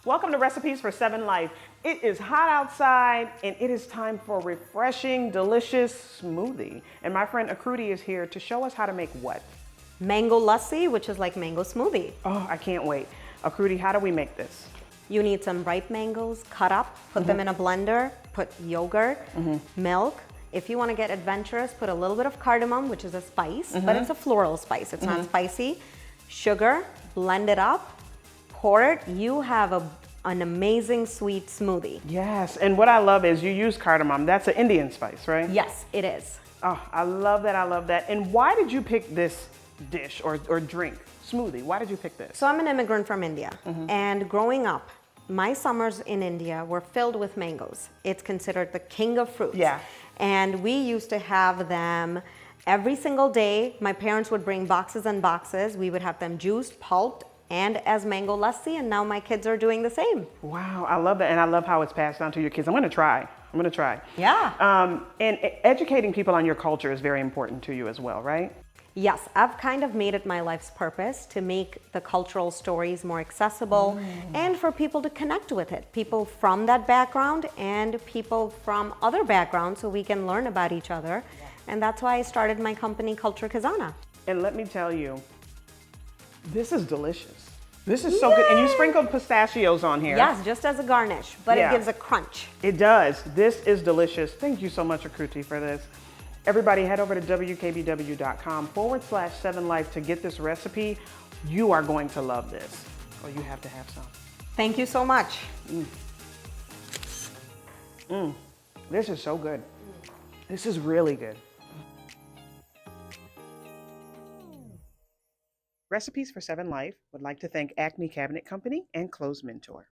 Welcome to Recipes for 7 Life. It is hot outside and it is time for a refreshing, delicious smoothie. And my friend Akruti is here to show us how to make what? Mango lassi, which is like mango smoothie. Oh, I can't wait. Akruti, how do we make this? You need some ripe mangoes, cut up, put them in a blender, put yogurt, milk. If you want to get adventurous, put a little bit of cardamom, which is a spice, but it's a floral spice. It's not spicy. Sugar, blend it up, pour it. You have an amazing sweet smoothie. Yes, and what I love is you use cardamom. That's an Indian spice, right? Yes, it is. Oh, I love that, I love that. And why did you pick this dish or drink, smoothie? Why did you pick this? So I'm an immigrant from India, and growing up, my summers in India were filled with mangoes. It's considered the king of fruits. Yeah. And we used to have them every single day. My parents would bring boxes and boxes. We would have them juiced, pulped, and as mango lassi, and now my kids are doing the same. Wow, I love that, and I love how it's passed down to your kids. I'm gonna try. Yeah. And educating people on your culture is very important to you as well, right? Yes, I've kind of made it my life's purpose to make the cultural stories more accessible and for people to connect with it. People from that background and people from other backgrounds so we can learn about each other. And that's why I started my company, Culture Khazana. And let me tell you, this is delicious. This is so good. And you sprinkled pistachios on here. Yes, just as a garnish, but Yeah. it gives a crunch. It does. This is delicious. Thank you so much, Akruti, for this. Everybody head over to wkbw.com/7life to get this recipe. You are going to love this. Oh, you have to have some. Thank you so much. This is so good. This is really good. Recipes for 7 Life would like to thank Acme Cabinet Company and Clothes Mentor.